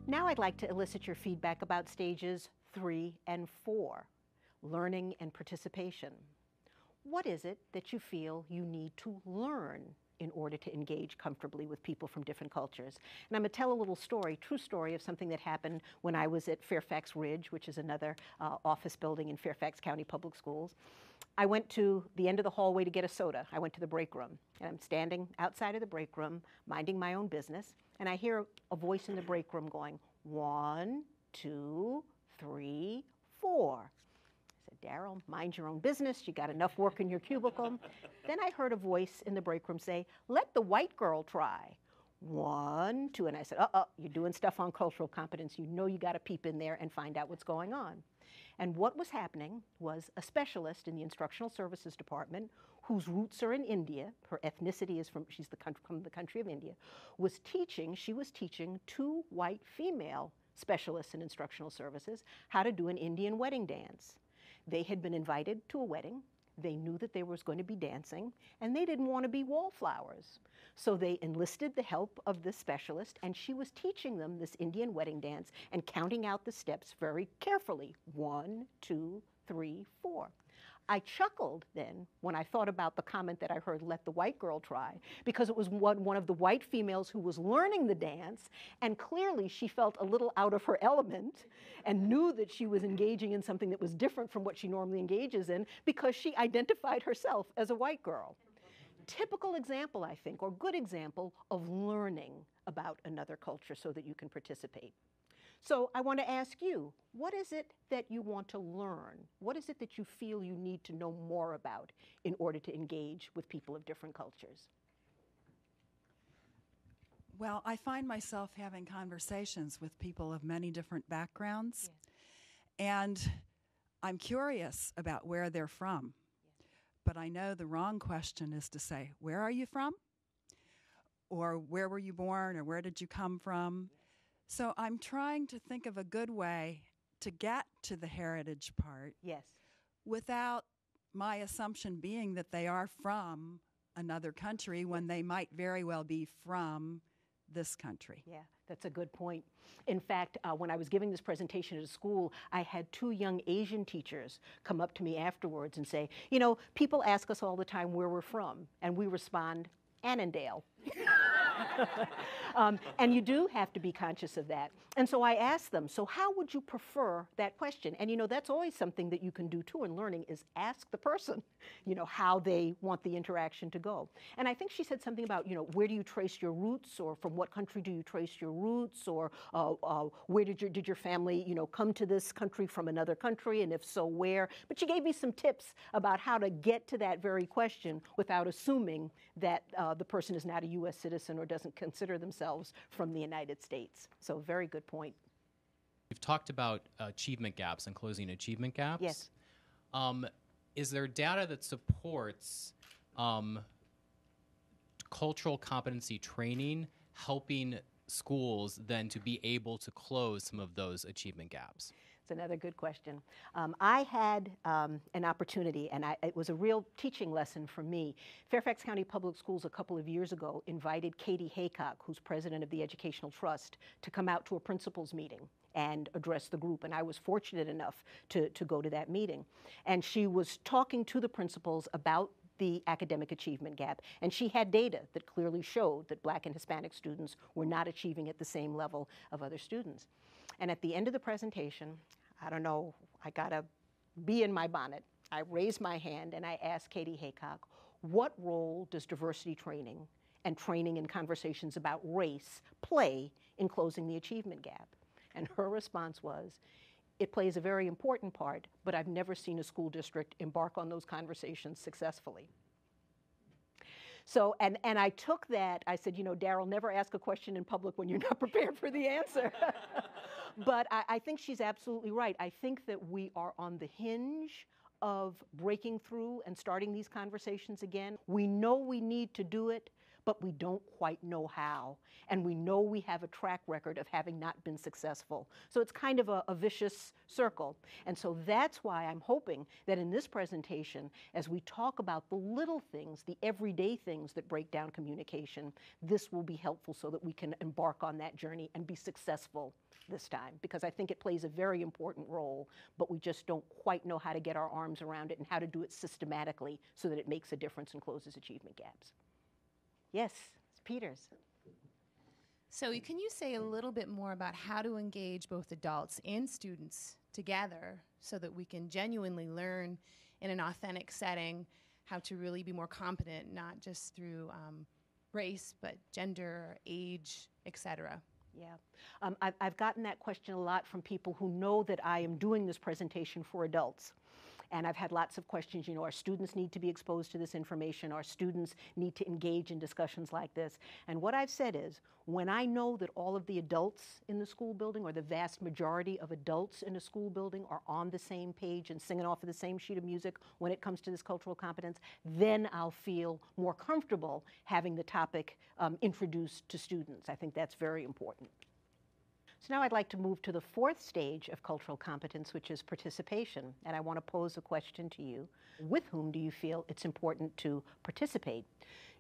Now I'd like to elicit your feedback about stages 3 and 4, learning and participation. What is it that you feel you need to learn in order to engage comfortably with people from different cultures? And I'm going to tell a little story, true story, of something that happened when I was at Fairfax Ridge, which is another office building in Fairfax County Public Schools. I went to the end of the hallway to get a soda. I went to the break room, and I'm standing outside of the break room, minding my own business, and I hear a voice in the break room going, 1, 2, 3, 4. I said, Darryle, mind your own business. You got enough work in your cubicle. Then I heard a voice in the break room say, let the white girl try. 1, 2, and I said, you're doing stuff on cultural competence. You know you got to peep in there and find out what's going on. And what was happening was a specialist in the instructional services department, whose roots are in India, her ethnicity is from the country of India, she was teaching 2 white female specialists in instructional services how to do an Indian wedding dance. They had been invited to a wedding. They knew that there was going to be dancing, and they didn't want to be wallflowers. So they enlisted the help of this specialist, and she was teaching them this Indian wedding dance and counting out the steps very carefully. 1, 2, 3, 4. I chuckled then when I thought about the comment that I heard, let the white girl try, because it was one of the white females who was learning the dance, and clearly she felt a little out of her element and knew that she was engaging in something that was different from what she normally engages in, because she identified herself as a white girl. Typical example, I think, or good example of learning about another culture so that you can participate. So I want to ask you, what is it that you want to learn? What is it that you feel you need to know more about in order to engage with people of different cultures? Well, I find myself having conversations with people of many different backgrounds, and I'm curious about where they're from. But I know the wrong question is to say, where are you from? Or where were you born? Or where did you come from? So I'm trying to think of a good way to get to the heritage part. Yes. Without my assumption being that they are from another country when they might very well be from this country. Yeah, that's a good point. In fact, when I was giving this presentation at a school, I had 2 young Asian teachers come up to me afterwards and say, you know, people ask us all the time where we're from, and we respond, Annandale. And you do have to be conscious of that. And so I asked them, so how would you prefer that question? And you know, that's always something that you can do too in learning, is ask the person, you know, how they want the interaction to go. And I think she said something about, you know, where do you trace your roots, or from what country do you trace your roots, or where did your family, you know, come to this country from another country, and if so, where? But she gave me some tips about how to get to that very question without assuming that the person is not a U.S. citizen or doesn't consider themselves from the United States. So very good point. We've talked about achievement gaps and closing achievement gaps. Yes. Is there data that supports cultural competency training helping schools then to be able to close some of those achievement gaps? It's another good question. I had an opportunity, and it was a real teaching lesson for me. Fairfax County Public Schools a couple of years ago invited Katie Haycock, who's president of the Educational Trust, to come out to a principals meeting and address the group. And I was fortunate enough to go to that meeting. And she was talking to the principals about the academic achievement gap, and she had data that clearly showed that Black and Hispanic students were not achieving at the same level of other students. And at the end of the presentation, I don't know, I got a bee in my bonnet. I raised my hand and I asked Katie Haycock, what role does diversity training and training in conversations about race play in closing the achievement gap? And her response was, it plays a very important part, but I've never seen a school district embark on those conversations successfully. So, and I took that, I said, you know, Darryle, never ask a question in public when you're not prepared for the answer. But I think she's absolutely right. I think that we are on the hinge of breaking through and starting these conversations again. We know we need to do it, but we don't quite know how. And we know we have a track record of having not been successful. So it's kind of a vicious circle. And so that's why I'm hoping that in this presentation, as we talk about the little things, the everyday things that break down communication, this will be helpful so that we can embark on that journey and be successful this time, because I think it plays a very important role, but we just don't quite know how to get our arms around it and how to do it systematically so that it makes a difference and closes achievement gaps. Yes, Peters. So can you say a little bit more about how to engage both adults and students together so that we can genuinely learn in an authentic setting how to really be more competent, not just through race, but gender, age, etc.? Yeah, I've gotten that question a lot from people who know that I am doing this presentation for adults. And I've had lots of questions, our students need to be exposed to this information, our students need to engage in discussions like this. And what I've said is, when I know that all of the adults in the school building, or the vast majority of adults in a school building, are on the same page and singing off of the same sheet of music when it comes to this cultural competence, then I'll feel more comfortable having the topic introduced to students. I think that's very important. So now I'd like to move to the fourth stage of cultural competence, which is participation. And I want to pose a question to you. With whom do you feel it's important to participate?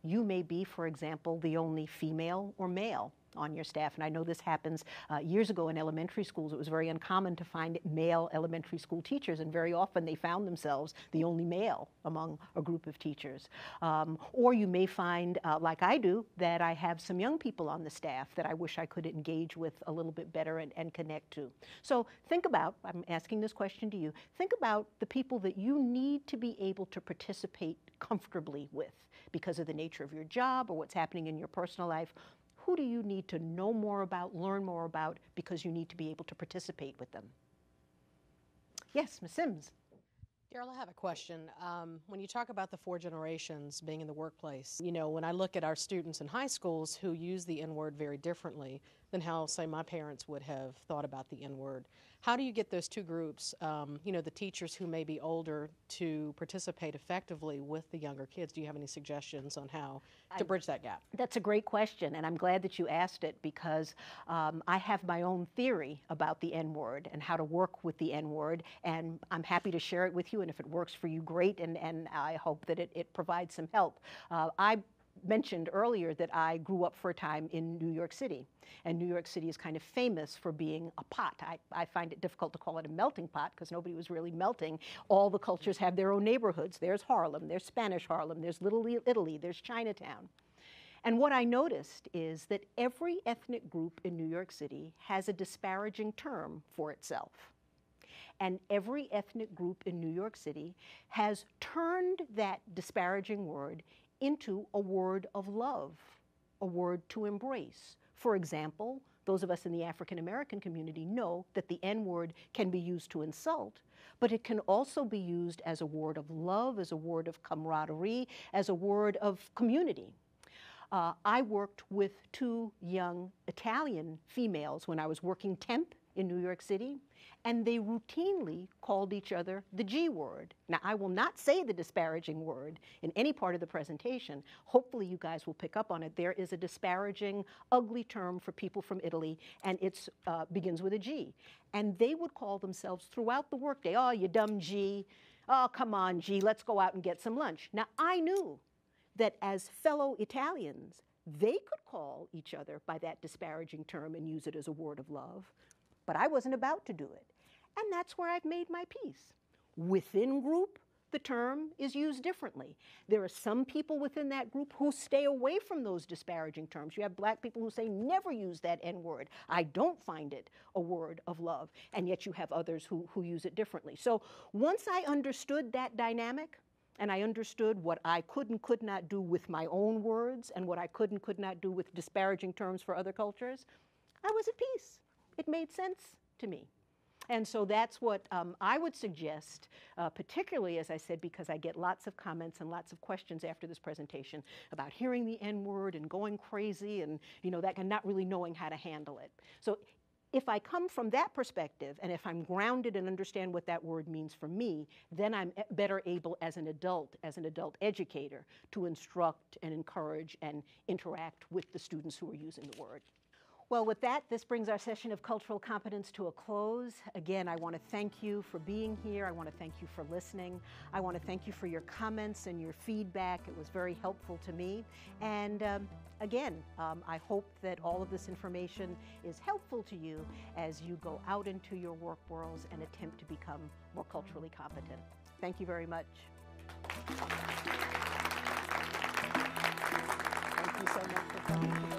You may be, for example, the only female or male on your staff. And I know this happens years ago in elementary schools. It was very uncommon to find male elementary school teachers, and very often they found themselves the only male among a group of teachers. Or you may find, like I do, that I have some young people on the staff that I wish I could engage with a little bit better and connect to. So think about, I'm asking this question to you, think about the people that you need to be able to participate comfortably with because of the nature of your job or what's happening in your personal life. Who do you need to know more about, learn more about, because you need to be able to participate with them? Yes, Ms. Sims. Darryle, I have a question. When you talk about the 4 generations being in the workplace, when I look at our students in high schools who use the N-word very differently than how, say, my parents would have thought about the N-word, how do you get those two groups, the teachers who may be older, to participate effectively with the younger kids? Do you have any suggestions on how to bridge that gap? That's a great question, and I'm glad that you asked it, because I have my own theory about the N-word and how to work with the N-word, and I'm happy to share it with you, and if it works for you, great, and I hope that it provides some help. I mentioned earlier that I grew up for a time in New York City, and New York City is kind of famous for being a pot. I find it difficult to call it a melting pot because nobody was really melting. All the cultures have their own neighborhoods. There's Harlem, there's Spanish Harlem, there's Little Italy, there's Chinatown. And what I noticed is that every ethnic group in New York City has a disparaging term for itself. And every ethnic group in New York City has turned that disparaging word into a word of love, a word to embrace. For example, those of us in the African American community know that the N-word can be used to insult, but it can also be used as a word of love, as a word of camaraderie, as a word of community. I worked with 2 young Italian females when I was working temp in New York City, and they routinely called each other the G word. Now, I will not say the disparaging word in any part of the presentation. Hopefully you guys will pick up on it. There is a disparaging, ugly term for people from Italy, and it begins with a G. And they would call themselves throughout the workday, "Oh, you dumb G. Oh, come on, G, let's go out and get some lunch." Now, I knew that as fellow Italians, they could call each other by that disparaging term and use it as a word of love, but I wasn't about to do it. And that's where I've made my peace. Within group, the term is used differently. There are some people within that group who stay away from those disparaging terms. You have black people who say, never use that N-word. I don't find it a word of love. And yet you have others who use it differently. So once I understood that dynamic, and I understood what I could and could not do with my own words and what I could and could not do with disparaging terms for other cultures, I was at peace. It made sense to me. And so that's what I would suggest, particularly, as I said, because I get lots of comments and lots of questions after this presentation about hearing the N-word and going crazy and, that, and not really knowing how to handle it. So If I come from that perspective, and if I'm grounded and understand what that word means for me, then I'm better able as an adult educator, to instruct and encourage and interact with the students who are using the word. Well, with that, this brings our session of Cultural Competence to a close. Again, I want to thank you for being here. I want to thank you for listening. I want to thank you for your comments and your feedback. It was very helpful to me. And again, I hope that all of this information is helpful to you as you go out into your work worlds and attempt to become more culturally competent. Thank you very much. Thank you so much for coming.